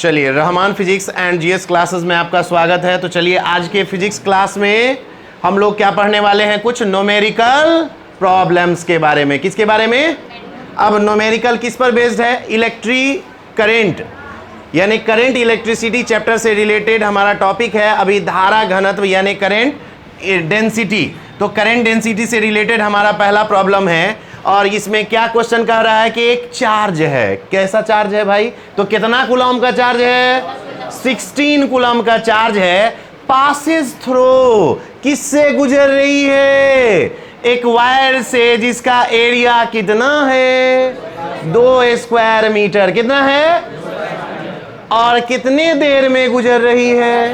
चलिए, Rahman physics and GS classes में आपका स्वागत है। तो चलिए, आज के फिजिक्स क्लास में हम लोग क्या पढ़ने वाले हैं, कुछ न्यूमेरिकल प्रॉब्लम्स के बारे में। किसके बारे में? अब न्यूमेरिकल किस पर बेस्ड है? इलेक्ट्रिक करंट यानी करंट इलेक्ट्रिसिटी चैप्टर से रिलेटेड हमारा टॉपिक है अभी धारा घनत्व यानी करंट डेंसिटी। तो करंट डेंसिटी से रिलेटेड हमारा पहला प्रॉब्लम है और इसमें क्या क्वेश्चन कह रहा है कि एक चार्ज है। कैसा चार्ज है भाई? तो कितना कूलम का चार्ज है? 16 कूलम का चार्ज है। पासेस थ्रू किससे गुजर रही है? एक वायर से जिसका एरिया कितना है? 2 स्क्वायर मीटर। कितना है? और कितने देर में गुजर रही है?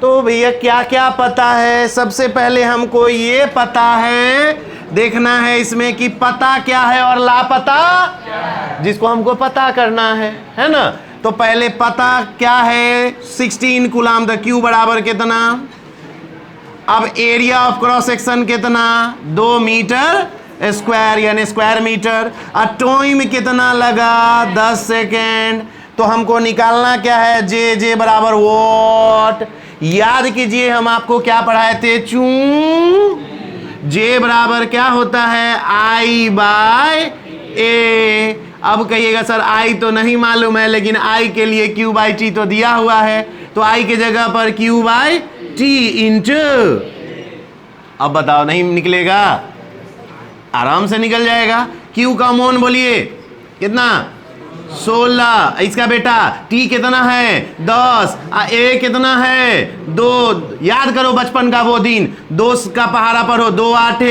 तो भैया क्या क्या पता है? सबसे पहले हमको ये पता है, देखना है इसमें कि पता क्या है और लापता, जिसको हमको पता करना है ना। तो पहले पता क्या है? 16 कूलम। द क्यू बराबर कितना? अब एरिया ऑफ क्रॉस सेक्शन कितना? 2 मीटर स्क्वायर यानी स्क्वायर मीटर। और टाइम कितना लगा? 10 सेकेंड। तो हमको निकालना क्या है? जे जे बराबर वॉट। याद कीजिए हम आपको क्या पढ़ाए थे? जे बराबर क्या होता है? आई बाय ए। अब कहिएगा सर आई तो नहीं मालूम है, लेकिन आई के लिए क्यू बाई टी तो दिया हुआ है। तो आई के जगह पर क्यू बाई टी इंटू। अब बताओ, नहीं निकलेगा? आराम से निकल जाएगा। क्यू का मोन बोलिए कितना? 16। इसका बेटा टी कितना है? 10। ए कितना है? 2। याद करो बचपन का वो दिन, 2 का पहाड़ा पर हो। 2 8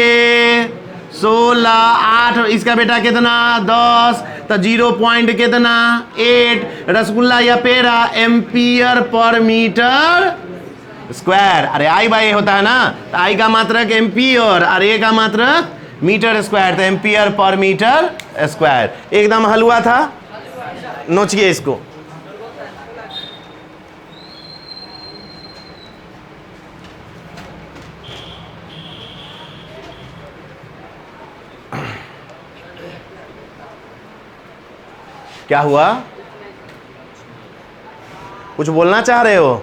16 8। इसका बेटा कितना? 10। तो 0 पॉइंट कितना? 8। रसगुल्ला या पेड़ा एम्पियर पर मीटर स्क्वायर। अरे आई बाई होता है ना, तो आई का मात्रक एम्पियर और ए का मात्रक मीटर स्क्वायर। तो एम्पियर पर मीटर स्क्वायर। एकदम हलवा था। नोचिए इसको। क्या हुआ? कुछ बोलना चाह रहे हो?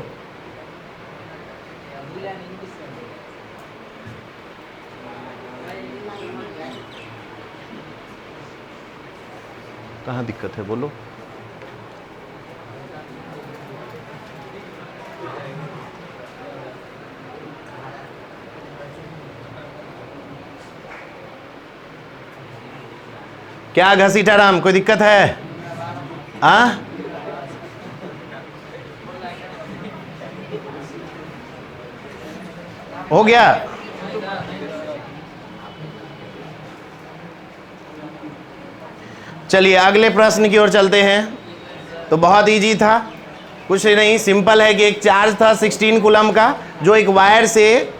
कहाँ दिक्कत है? बोलो। क्या घसीटा राम, कोई दिक्कत है? हो गया? चलिए अगले प्रश्न की ओर चलते हैं। तो बहुत इजी था, कुछ नहीं, सिंपल है कि एक चार्ज था 16 कूलम का जो एक वायर से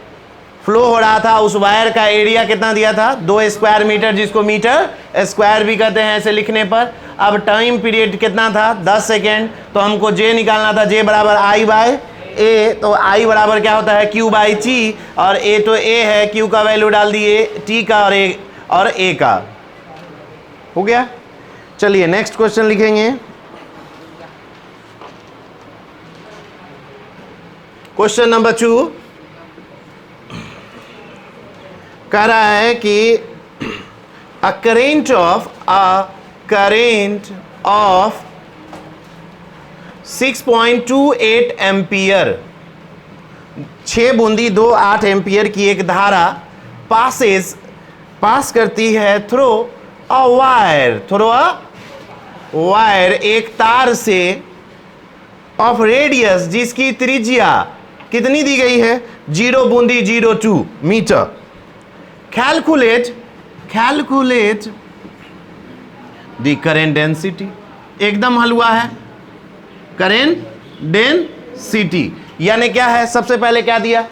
फ्लो हो रहा था। उस वायर का एरिया कितना दिया था? 2 स्क्वायर मीटर, जिसको मीटर स्क्वायर भी कहते हैं ऐसे लिखने पर। अब टाइम पीरियड कितना था? 10 सेकेंड। तो हमको जे निकालना था। जे बराबर आई बाय ए। तो आई बराबर क्या होता है? Q by T. और ए तो ए है, क्यू का वैल्यू डाल दिए, टी का और ए का। हो गया? चलिए नेक्स्ट क्वेश्चन लिखेंगे। क्वेश्चन नंबर 2 कह रहा है कि a current of 6.28 ampere, 6 Bundi 2 ampere की एक धारा पास करती है थ्रू अ वायर, एक तार से ऑफ रेडियस जिसकी त्रिज्या कितनी दी गई है? 0.02 metre. Calculate the current density. एकदम हलवा है। करंट डेंसिटी यानी क्या है? सबसे पहले क्या दिया?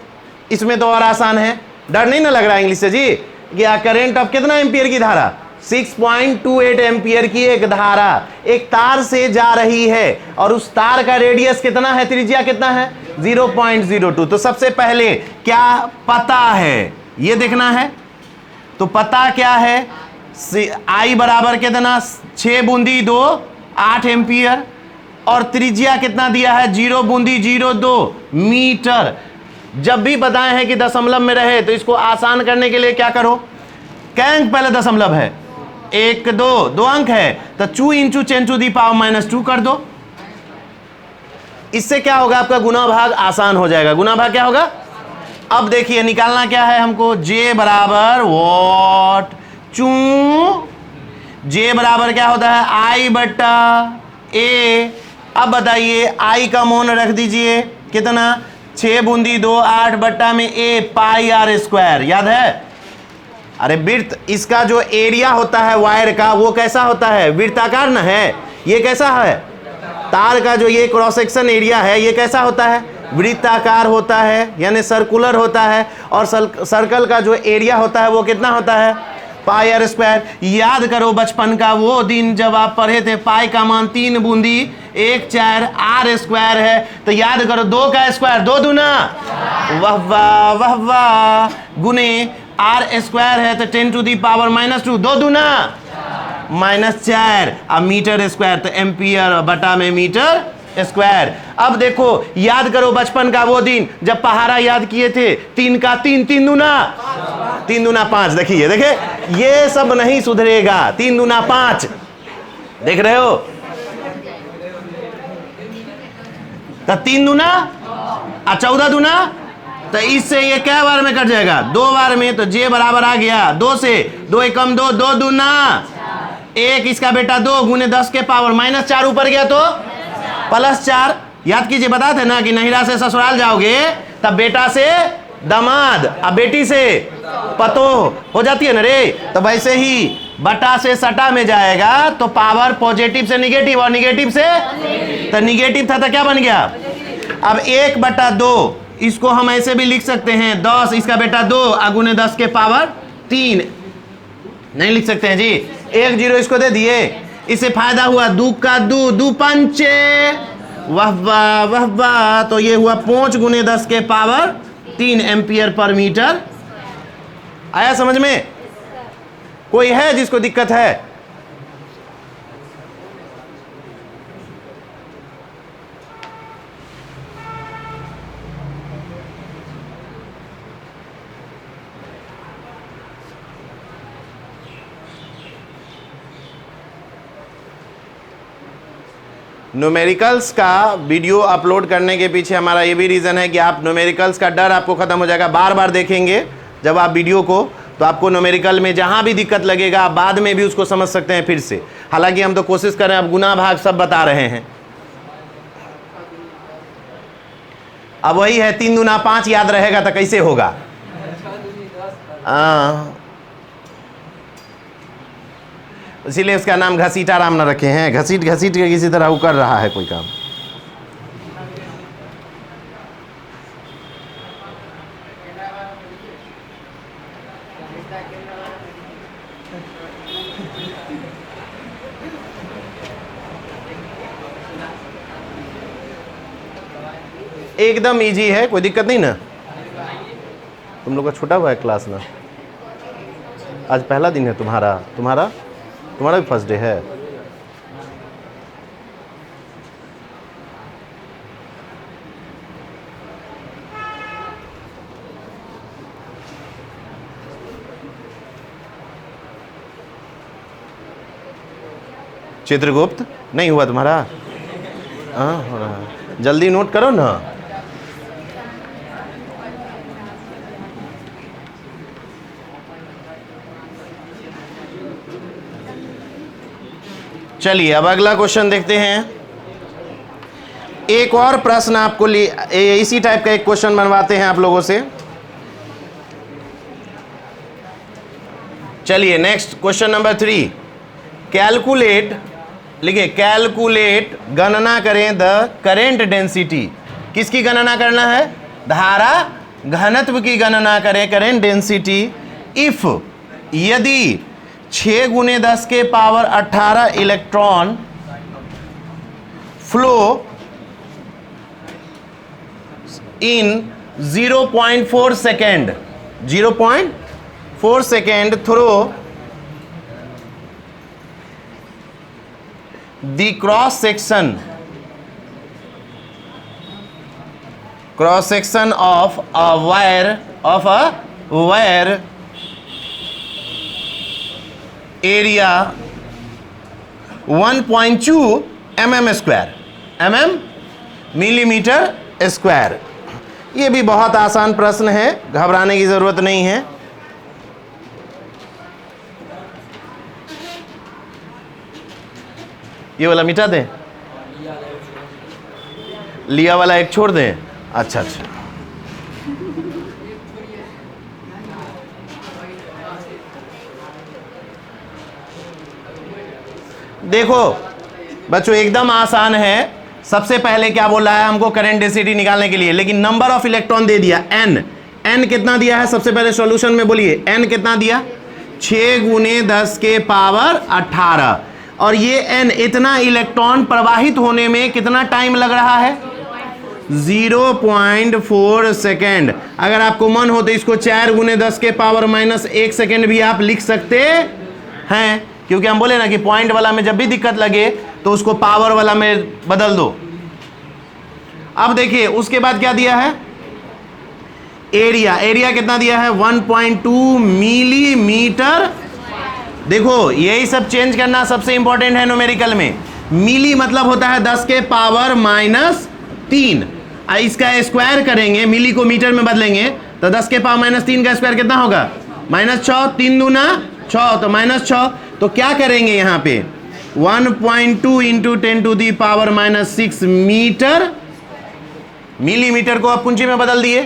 इसमें तो और आसान है, डर नहीं ना लग रहा इंग्लिश से जी? क्या करंट ऑफ कितना एम्पियर की धारा? 6.28 एम्पियर की एक धारा एक तार से जा रही है और उस तार का रेडियस कितना है? त्रिज्या कितना है? 0.02। तो सबसे पहले क्या पता है ये देखना है। तो पता क्या है? आई बराबर कितना? 6 बूंदी 2 8 एम्पियर। और त्रिज्या कितना दिया है 0.02 मीटर। जब भी बताए हैं कि दशमलव में रहे तो इसको आसान करने के लिए क्या करो, क्या अंक पहले दशमलव है 1 2 अंक है तो 2 × 10⁻² कर दो। इससे क्या होगा, आपका गुना भाग आसान हो जाएगा। गुना भाग क्या होगा, अब देखिए निकालना क्या है हमको, J बराबर वॉट, चू J बराबर क्या होता है I/A। अब बताइए I का मौन रख दीजिए कितना 6×2 8 बट्टा में A πr², याद है। अरे वृत्त, इसका जो एरिया होता है वायर का वो कैसा होता है, वृत्ताकार ना है। ये कैसा है, तार का जो ये क्रॉस सेक्शन एरिया है ये कैसा होता है, वृत्ताकार होता है, यानी सर्कुलर होता है। और सर्कल का जो एरिया होता है वो कितना होता है πr²। याद करो बचपन का वो दिन जब आप पढ़े थे पाई का मान 3×1/4 r² है, तो याद करो 2 का स्क्वायर 2 दूना वाह वाह वाह वाह, गुने r² है तो 10⁻² 2 दूना -4, अब मीटर स्क्वायर तो एम्पियर बटा में मीटर स्क्वायर। अब देखो याद करो बचपन का वो दिन जब पहाड़ा याद किए थे 3 का 3 3 दूना 5। देखिए देखे ये सब नहीं सुधरेगा, 3 दूना 5, देख रहे हो, तो 3 दूना 14 दूना, तो इससे ये क्या बार में कट जाएगा 2 बार में, तो J बराबर आ गया 2 से 2 एकम 2 2 दूना 1, इसका बेटा 2 × 10⁻⁻4 ऊपर गया तो +4। याद कीजिए, बताते थे ना कि नहिरा से ससुराल जाओगे तब बेटा से दामाद, अब बेटी से पतोह हो जाती है ना रे, तो वैसे ही बटा से सटा में जाएगा तो पावर पॉजिटिव से निगेटिव और निगेटिव से, तो निगेटिव था तो क्या बन गया, अब 1/2 इसको हम ऐसे भी लिख सकते हैं 10, इसका बेटा 2 × 10⁻3 नहीं लिख सकते हैं जी, 1 0 इसको दे दिए, इससे फायदा हुआ 2 का 2 2 पंचे, वाह वाह वाह वाह, तो ये हुआ 5 × 10⁻3 एम्पियर पर मीटर। आया समझ में, कोई है जिसको दिक्कत है? न्यूमेरिकल्स का वीडियो अपलोड करने के पीछे हमारा ये भी रीज़न है कि आप न्यूमेरिकल्स का डर आपको ख़त्म हो जाएगा। बार बार देखेंगे जब आप वीडियो को, तो आपको न्यूमेरिकल में जहाँ भी दिक्कत लगेगा आप बाद में भी उसको समझ सकते हैं फिर से। हालांकि हम तो कोशिश कर रहे हैं, अब गुना भाग सब बता रहे हैं। अब वही है 3 दूना 5 याद रहेगा तो कैसे होगा, इसीलिए उसका नाम घसीटा राम न रखे हैं। घसीट घसीट के किसी तरह वो कर रहा है कोई काम। एकदम इजी है, कोई दिक्कत नहीं ना। तुम लोग का छूटा हुआ है क्लास ना, आज पहला दिन है तुम्हारा भी फर्स्ट डे है। चित्रगुप्त नहीं हुआ तुम्हारा? हाँ हो रहा है, जल्दी नोट करो ना। चलिए अब अगला क्वेश्चन देखते हैं। एक और प्रश्न आपको इसी टाइप का एक क्वेश्चन बनवाते हैं आप लोगों से। चलिए नेक्स्ट क्वेश्चन नंबर 3, कैलकुलेट, लिखिए कैलकुलेट, गणना करें द करेंट डेंसिटी। किसकी गणना करना है? धारा घनत्व की गणना करें, करेंट डेंसिटी, इफ, यदि 6 × 10⁻18 electron flow in 0.4 second, 0.4 second through the cross section cross section of a wire area 1.2 mm millimetre square. ये भी बहुत आसान प्रश्न है, घबराने की जरूरत नहीं है। ये वाला मिटा दें, लिया वाला एक छोड़ दें। अच्छा अच्छा, देखो बच्चों एकदम आसान है। सबसे पहले क्या बोला है हमको, करंट डेंसिटी निकालने के लिए, लेकिन नंबर ऑफ इलेक्ट्रॉन दे दिया n कितना दिया है सबसे पहले सॉल्यूशन में बोलिए, n कितना दिया, 6 गुने 10 के पावर 18। और ये n इतना इलेक्ट्रॉन प्रवाहित होने में कितना टाइम लग रहा है, 0.4 सेकेंड। अगर आपको मन हो तो इसको 4 गुने 10 के पावर -1 सेकेंड भी आप लिख सकते हैं, क्योंकि हम बोले ना कि पॉइंट वाला में जब भी दिक्कत लगे तो उसको पावर वाला में बदल दो। अब देखिए उसके बाद क्या दिया है, एरिया कितना दिया है, 1.2 मिलीमीटर। देखो यही सब चेंज करना सबसे इंपॉर्टेंट है न्यूमेरिकल में। मिली मतलब होता है 10 के पावर -3, इसका स्क्वायर करेंगे, मिली को मीटर में बदलेंगे तो 10 के पावर -3 का स्क्वायर कितना होगा, -6, 3 दूना 6 तो -6। तो क्या करेंगे यहाँ पे 1.2 इंटू 10⁻⁻6 मीटर, मिलीमीटर को आप पूंजी में बदल दिए,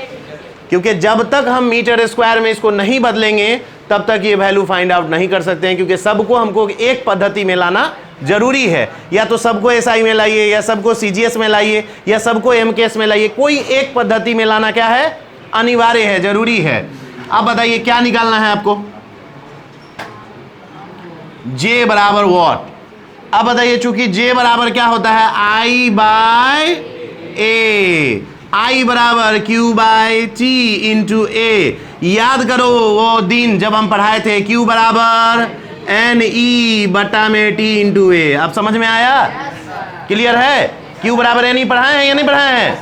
क्योंकि जब तक हम मीटर स्क्वायर में इसको नहीं बदलेंगे तब तक ये वैल्यू फाइंड आउट नहीं कर सकते हैं, क्योंकि सबको हमको एक पद्धति में लाना जरूरी है। या तो सबको एसआई में लाइए, या सबको सीजीएस में लाइए, या सबको एमकेएस में लाइए, कोई एक पद्धति में लाना क्या है, अनिवार्य है, जरूरी है। अब बताइए क्या निकालना है आपको, J बराबर वॉट। अब बताइए चूंकि J बराबर क्या होता है, I बाय A, I बराबर Q by T into A। याद करो वो दिन जब हम पढ़ाए थे Q बराबर NE बटा में T इंटू A। अब समझ में आया, क्लियर है, Q बराबर NE पढ़ाए हैं या नहीं पढ़ाए हैं,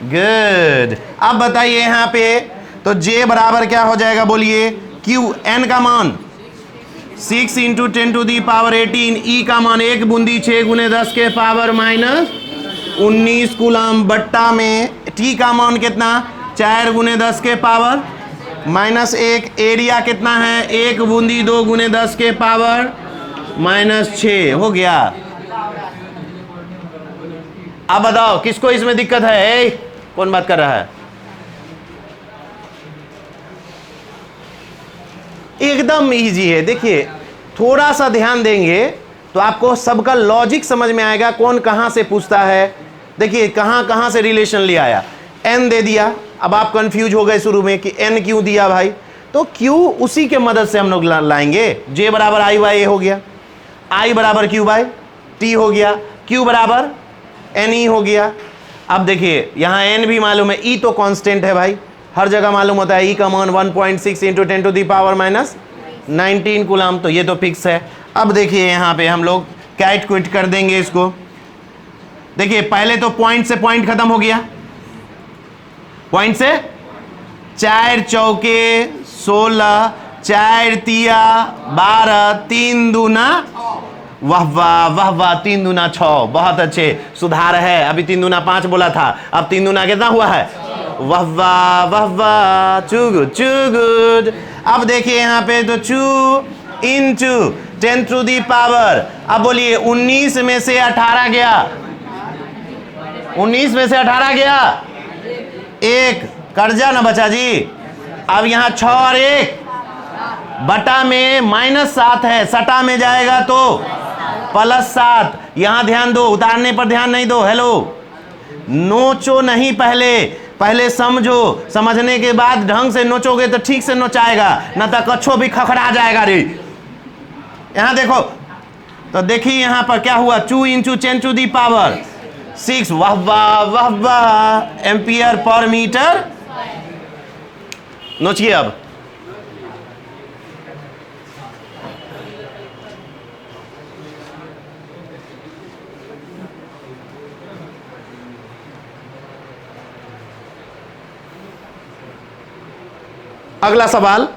गुड। अब बताइए यहाँ पे तो J बराबर क्या हो जाएगा बोलिए, Q N का मान 6 इंटू 10⁻18, E का मान 1 बूंदी 6 गुने 10 के पावर -19 कूलम बट्टा में T का मान कितना, 4 गुने 10 के पावर -1, एरिया कितना है 1 बूंदी 2 गुने 10 के पावर -6 हो गया। अब बताओ किसको इसमें दिक्कत है, कौन बात कर रहा है, एकदम इजी है। देखिए थोड़ा सा ध्यान देंगे तो आपको सबका लॉजिक समझ में आएगा, कौन कहां से पूछता है। देखिए कहां कहां से रिलेशन ले आया, n दे दिया, अब आप कंफ्यूज हो गए शुरू में कि n क्यों दिया भाई, तो q उसी के मदद से हम लोग लाएंगे। j बराबर I बाई ए हो गया, I बराबर q बाई t हो गया, q बराबर ne हो गया। अब देखिए यहाँ n भी मालूम है, e तो कांस्टेंट है भाई, हर जगह मालूम होता है, e का मान 1.6 इंटू 10⁻⁻19 कूलम, तो ये तो फिक्स है। अब देखिए यहाँ पे हम लोग कैट क्विट कर देंगे इसको। देखिए पहले तो पॉइंट से पॉइंट खत्म हो गया, पॉइंट से 4 चौके 16, 4 तिया 12, 3 दूना, वाह वाह वाह वाह, 3 दूना 6, बहुत अच्छे, सुधार है। अभी 3 दूना 5 बोला था, अब 3 दूना कितना हुआ है, वाह वाह वाह वाह, टू गुड। अब देखिए यहाँ पे तो 2 इंटू 10⁻। अब बोलिए 19 में से 18 गया, 19 में से 18 गया, 1 कर्जा ना बचा जी। अब यहाँ 6 और 1 बटा में -7 है, सटा में जाएगा तो +7। यहाँ ध्यान दो, उतारने पर ध्यान नहीं दो, हेलो नोचो नहीं, पहले समझो, समझने के बाद ढंग से नोचोगे तो ठीक से नोचाएगा, न तो कच्छो भी खखड़ा जाएगा रे। यहाँ देखो तो देखिए यहाँ पर क्या हुआ, 2 इंटू 10⁻6, वाह वाह वाह वाह, एम्पियर पर मीटर। नोचिए अब, अगला सवाल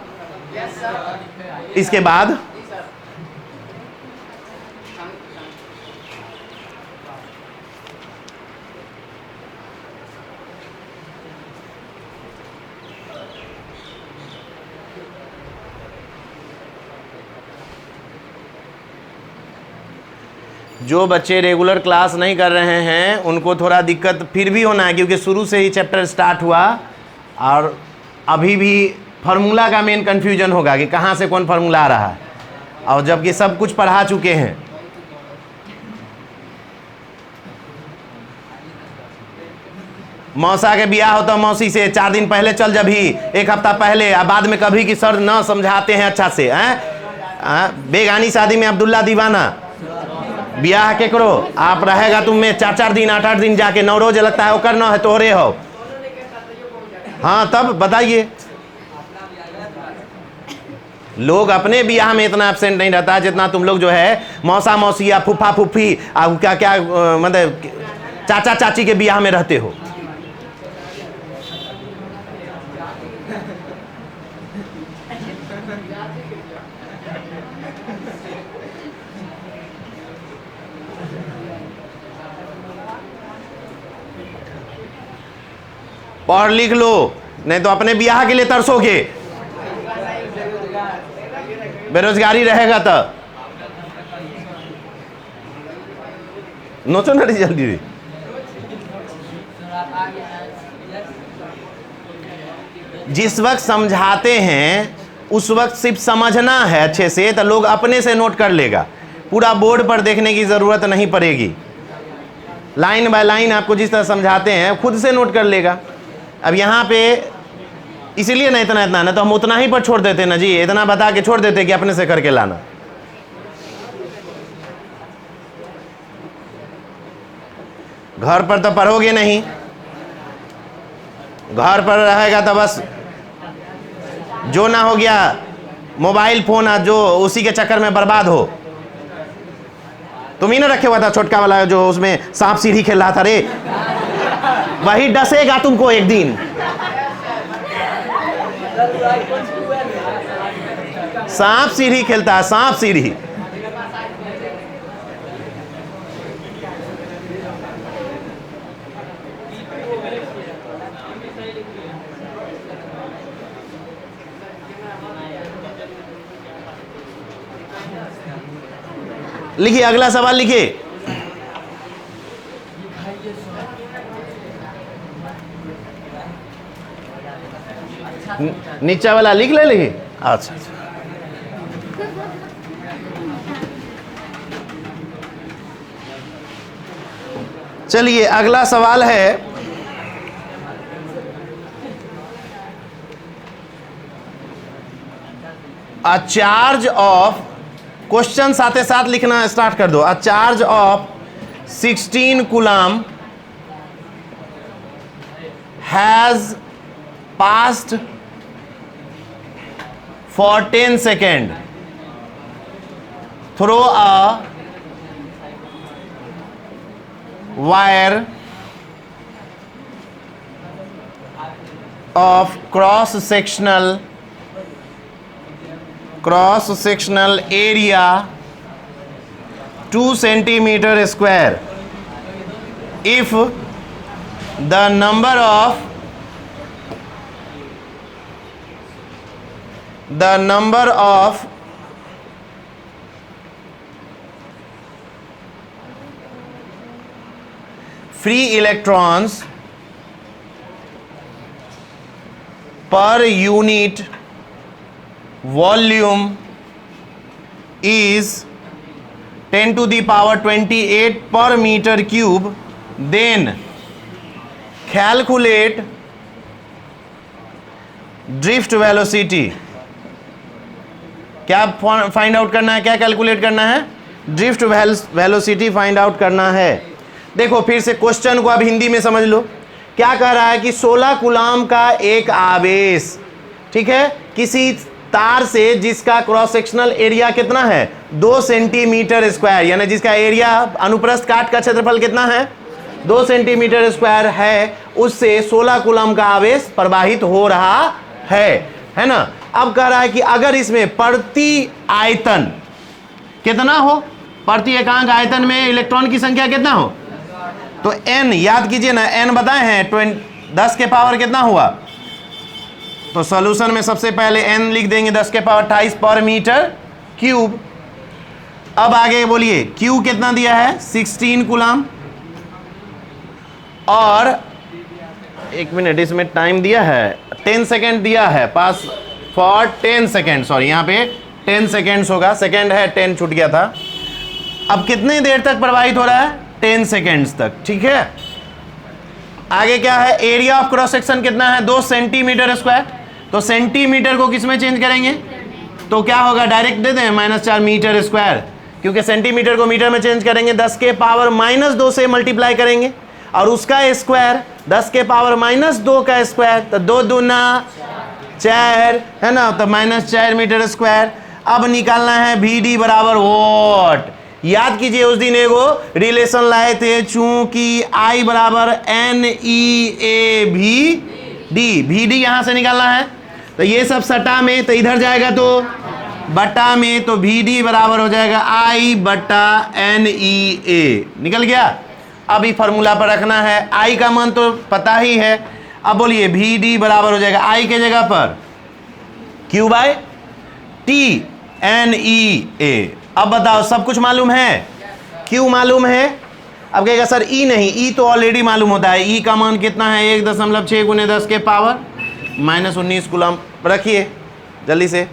इसके बाद जो बच्चे रेगुलर क्लास नहीं कर रहे हैं उनको थोड़ा दिक्कत फिर भी होना है, क्योंकि शुरू से ही चैप्टर स्टार्ट हुआ और अभी भी फार्मूला का मेन कन्फ्यूजन होगा कि कहाँ से कौन फार्मूला आ रहा है, और जबकि सब कुछ पढ़ा चुके हैं। मौसा के बियाह होता मौसी से 4 दिन पहले चल जब ही 1 हफ्ता पहले, और बाद में कभी कि सर न समझाते हैं अच्छा से हैं। बेगानी शादी में अब्दुल्ला दीवाना, बियाह के करो आप रहेगा तुम में 4-4 दिन 8-8 दिन जाके 9 रोज लगता है, वो करना है तोहरे हो। हाँ तब बताइए, लोग अपने बियाह में इतना एब्सेंट नहीं रहता जितना तुम लोग जो है मौसा मौसी या फूफा फूफी क्या क्या मतलब चाचा चाची के बियाह में रहते हो। पढ़ लिख लो, नहीं तो अपने बियाह के लिए तरसोगे, बेरोजगारी रहेगा तो नोचो ना जल्दी। जिस वक्त समझाते हैं उस वक्त सिर्फ समझना है अच्छे से, तो लोग अपने से नोट कर लेगा, पूरा बोर्ड पर देखने की जरूरत नहीं पड़ेगी। लाइन बाय लाइन आपको जिस तरह समझाते हैं खुद से नोट कर लेगा। अब यहाँ पे इसीलिए ना इतना ना तो हम उतना ही पर छोड़ देते ना जी, इतना बता के छोड़ देते कि अपने से करके लाना। घर पर तो पढ़ोगे नहीं, घर पर रहेगा तो बस जो ना हो गया मोबाइल फोन, जो उसी के चक्कर में बर्बाद हो। तुम ही ना रखे हुआ था छोटका वाला जो उसमें सांप सीढ़ी खेल रहा था रे, वही डसेगा तुमको एक दिन। सांप सीढ़ी खेलता है, सांप सीढ़ी। लिखिए अगला सवाल लिखिए। नीचा वाला लिख ले लिखिए। अच्छा चलिए अगला सवाल है, अ चार्ज ऑफ, क्वेश्चन साथ साथ लिखना स्टार्ट कर दो। A charge of 16 coulomb has passed for 10 seconds through a wire of cross sectional area 2 centimeter square if the number of free electrons per unit volume is 10 to the power 28 per meter cube, then calculate drift velocity। क्या find out करना है, क्या calculate करना है? Drift velocity find out करना है। देखो फिर से क्वेश्चन को अब हिंदी में समझ लो। क्या कह रहा है कि 16 कूलम का एक आवेश, ठीक है, किसी तार से जिसका क्रॉस सेक्शनल एरिया कितना है 2 सेंटीमीटर स्क्वायर, यानी जिसका एरिया अनुप्रस्थ काट का क्षेत्रफल कितना है 2 सेंटीमीटर स्क्वायर है, उससे 16 कूलम का आवेश प्रवाहित हो रहा है। है ना। अब कह रहा है कि अगर इसमें प्रति आयतन कितना हो, प्रति एकांक आयतन में इलेक्ट्रॉन की संख्या कितना हो, तो n याद कीजिए ना, n बताए हैं 10 के पावर कितना हुआ, तो सॉल्यूशन में सबसे पहले n लिख देंगे 10 के पावर 28 पर मीटर क्यूब। अब आगे बोलिए Q कितना दिया है 16 कूलम, और एक मिनट इसमें टाइम दिया है 10 सेकेंड दिया है, पास फॉर 10 सेकेंड, सॉरी यहाँ पे 10 सेकेंड्स होगा, सेकेंड है 10 छूट गया था। अब कितनी देर तक प्रवाहित हो रहा है 10 सेकेंड्स तक, ठीक है। आगे क्या है, एरिया ऑफ क्रॉस सेक्शन कितना है 2 सेंटीमीटर स्क्वायर, तो सेंटीमीटर को किस में चेंज करेंगे, तो क्या होगा डायरेक्ट दे दें -4 मीटर स्क्वायर, क्योंकि सेंटीमीटर को मीटर में चेंज करेंगे 10 के पावर -2 से मल्टीप्लाई करेंगे, और उसका स्क्वायर 10 के पावर -2 का स्क्वायर, तो 2 दूना 4 है ना, तो -4 मीटर स्क्वायर। अब निकालना है VD बराबर वॉट। याद कीजिए उस दिन एगो रिलेशन लाए थे, चूंकि I बराबर NEAVD, VD यहां से निकालना है, तो ये सब सटा में, तो इधर जाएगा तो बटा में, तो VD बराबर हो जाएगा I बटा NEA, निकल गया। अब ये फॉर्मूला पर रखना है, I का मान तो पता ही है। अब बोलिए VD बराबर हो जाएगा I के जगह पर Q बाय T NEA। अब बताओ सब कुछ मालूम है, Q मालूम है, अब कहेगा सर E नहीं, E तो ऑलरेडी मालूम होता है, E का मान कितना है 1.6 × 10 के पावर -19 कूलम। रखिए जल्दी से,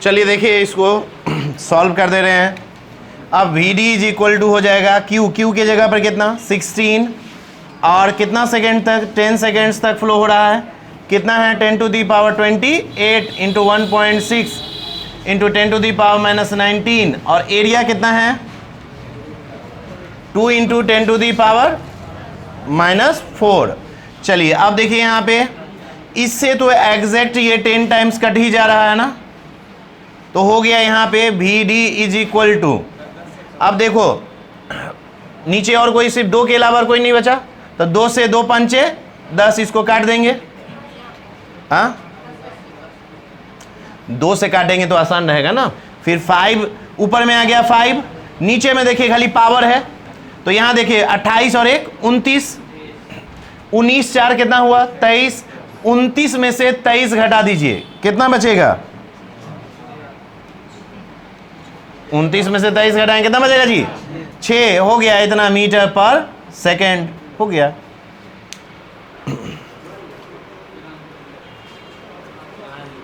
चलिए देखिए इसको सॉल्व कर दे रहे हैं। अब VD इज इक्वल टू हो जाएगा Q के जगह पर कितना 16, और कितना सेकेंड तक 10 सेकेंड्स तक फ्लो हो रहा है, कितना है 10 to the power 28 into 1.6 into 10 to the power -19, और एरिया कितना है 2 इंटू 10 टू दी पावर -4। चलिए अब देखिए यहाँ पे, इससे तो एग्जैक्ट ये 10 टाइम्स कट ही जा रहा है ना, तो हो गया यहाँ पे VD इज इक्वल टू, अब देखो नीचे और कोई सिर्फ 2 के अलावा कोई नहीं बचा, तो 2 से 2 पंचे 10, इसको काट देंगे। हाँ 2 से काटेंगे तो आसान रहेगा ना, फिर 5 ऊपर में आ गया 5, नीचे में देखिए खाली पावर है, तो यहाँ देखिए 28 और 1 29, 19 4 कितना हुआ 23, 29 में से 23 घटा दीजिए, कितना बचेगा 29 में से 23 घटाएं कितना बचेगा जी 6, हो गया इतना मीटर पर सेकेंड हो गया।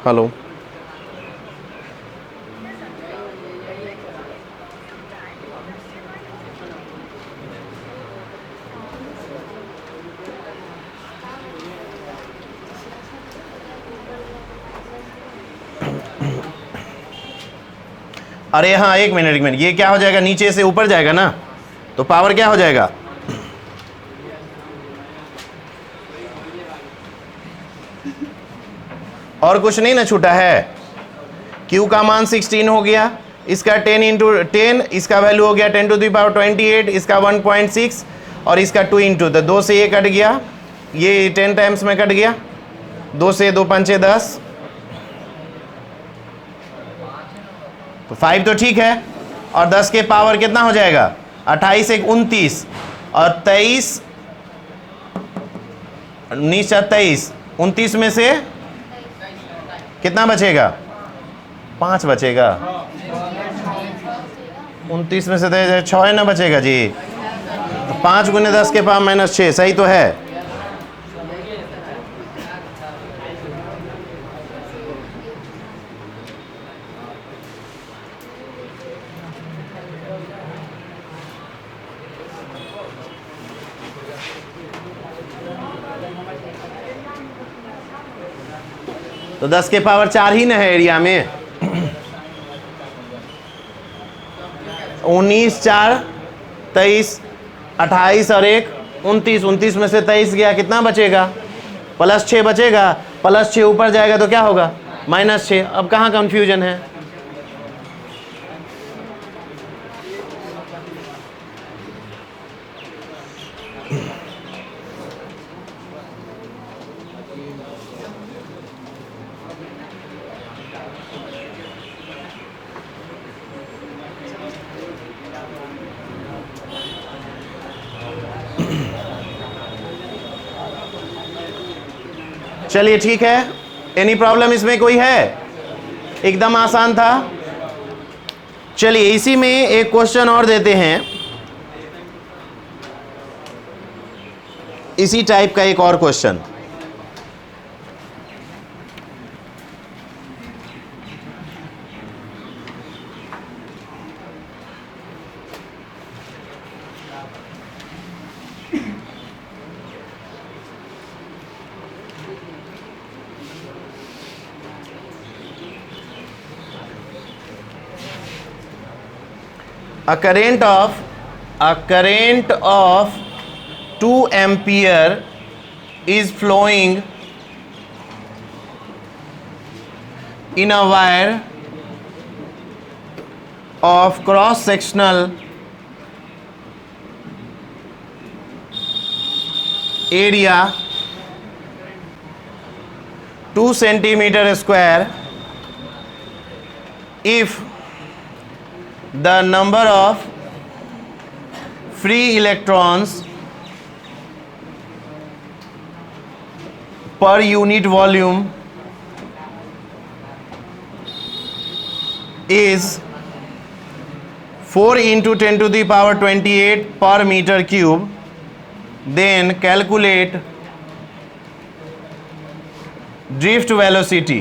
हेलो अरे हाँ, एक मिनट, ये क्या हो जाएगा, नीचे से ऊपर जाएगा ना, तो पावर क्या हो जाएगा, और कुछ नहीं ना छूटा है। Q का मान 16 हो गया, इसका 10 इंटू 10, इसका वैल्यू हो गया 10⁻28, इसका 1.6 और इसका 2 इंटू, तो 2 से ये कट गया, ये 10 टाइम्स में कट गया, 2 से 2 पंचे 10, तो 5 तो ठीक है। और 10 के पावर कितना हो जाएगा, 28 एक 29 और 23, 19 4 23, 29 में से कितना बचेगा, 5 बचेगा, 29 में से 6 ना बचेगा जी, तो 5 गुने 10 के पावर -6, सही तो है। तो 10 के पावर 4 ही ना है एरिया में, 19 4 23, 28 और 1 29, 29 में से 23 गया, कितना बचेगा, +6 बचेगा, +6 ऊपर जाएगा तो क्या होगा, -6। अब कहाँ कंफ्यूजन है, चलिए ठीक है। एनी प्रॉब्लम इसमें कोई है, एकदम आसान था। चलिए इसी में एक क्वेश्चन और देते हैं, इसी टाइप का एक और question. A current of 2 ampere is flowing in a wire of cross sectional area 2 centimeter square if the number of free electrons per unit volume is 4 into 10 to the power 28 per meter cube, then calculate drift velocity.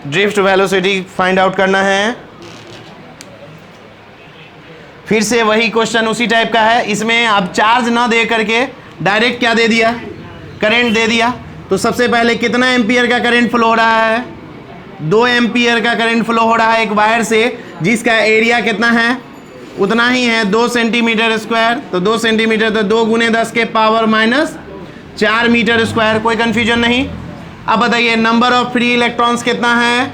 Drift velocity find out करना है। फिर से वही question उसी type का है, इसमें अब चार्ज ना दे करके डायरेक्ट क्या दे दिया, करंट दे दिया। तो सबसे पहले कितना एम्पियर का करंट फ्लो हो रहा है, 2 एम्पियर का करंट फ्लो हो रहा है एक वायर से, जिसका एरिया कितना है, उतना ही है 2 सेंटीमीटर स्क्वायर। तो 2 सेंटीमीटर तो 2 गुने 10 के पावर -4 मीटर स्क्वायर। कोई कंफ्यूजन नहीं। अब बताइए नंबर ऑफ फ्री इलेक्ट्रॉन्स कितना है,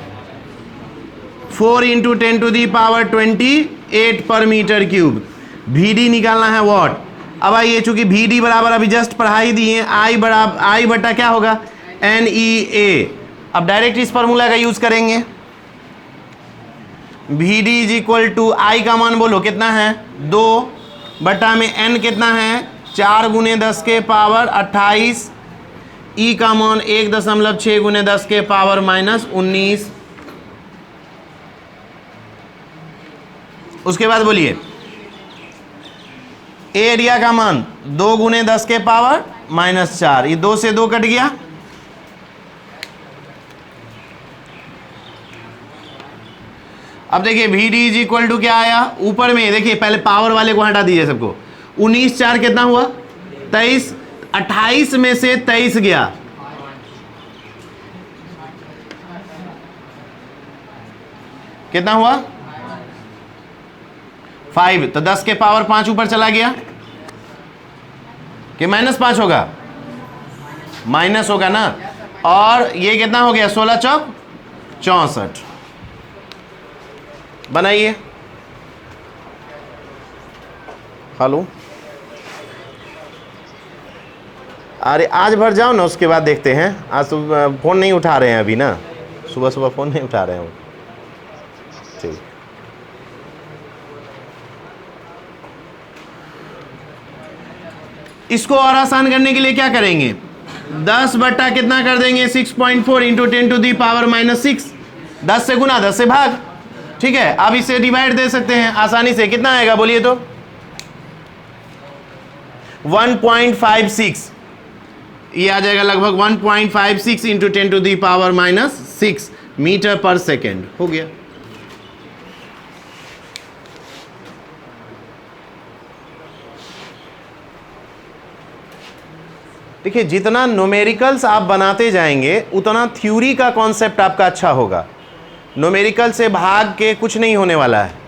4 इंटू 10 टू दी पावर 28 पर मीटर क्यूब। VD निकालना है वॉट। अब आइए, चूंकि VD बराबर अभी जस्ट पढ़ाई दी है, I बटा क्या होगा, NEA। अब डायरेक्ट इस फॉर्मूला का यूज करेंगे। VD is equal to I का मान बोलो कितना है, 2 बटा में N कितना है, 4 गुने 10 के पावर 28, E का मान 1.6 गुने 10 के पावर -19। उसके बाद बोलिए एरिया का मान 2 गुने 10 के पावर -4, ये 2 से 2 कट गया। अब देखिए VD इज इक्वल टू क्या आया, ऊपर में देखिए, पहले पावर वाले को हटा दीजिए सबको। 19 4 कितना हुआ, 23, 28 में से 23 गया, कितना हुआ 5, तो 10 के पावर 5 ऊपर चला गया कि -5 होगा, माइनस होगा ना। और ये कितना हो गया 16 चौक 64। बनाइए। हेलो, अरे आज भर जाओ ना, उसके बाद देखते हैं। आज तो फोन नहीं उठा रहे हैं अभी ना, सुबह सुबह फोन नहीं उठा रहे हैं वो। ठीक, इसको और आसान करने के लिए क्या करेंगे, 10 बट्टा कितना कर देंगे 6.4 इंटू 10 टू दी पावर -6। 10 से गुना 10 से भाग, ठीक है। अब इसे डिवाइड दे सकते हैं आसानी से, कितना आएगा बोलिए तो 1.56, ये आ जाएगा लगभग 1.56 into 10 to the power -6 metre पर सेकेंड हो गया। देखिए, जितना न्यूमेरिकल्स आप बनाते जाएंगे उतना थ्योरी का कॉन्सेप्ट आपका अच्छा होगा। न्यूमेरिकल से भाग के कुछ नहीं होने वाला है।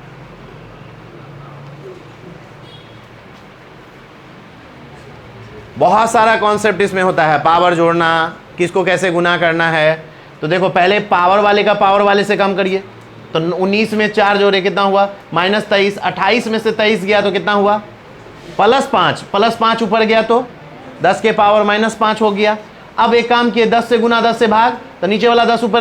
बहुत सारा कॉन्सेप्ट इसमें होता है, पावर जोड़ना, किसको कैसे गुना करना है। तो देखो, पहले पावर वाले का पावर वाले से कम करिए, तो 19 में 4 जोड़े कितना हुआ -23। 28 में से 23 गया तो कितना हुआ +5, +5 ऊपर गया तो 10 के पावर -5 हो गया। अब एक काम किए, 10 से गुना 10 से भाग, तो नीचे वाला 10 ऊपर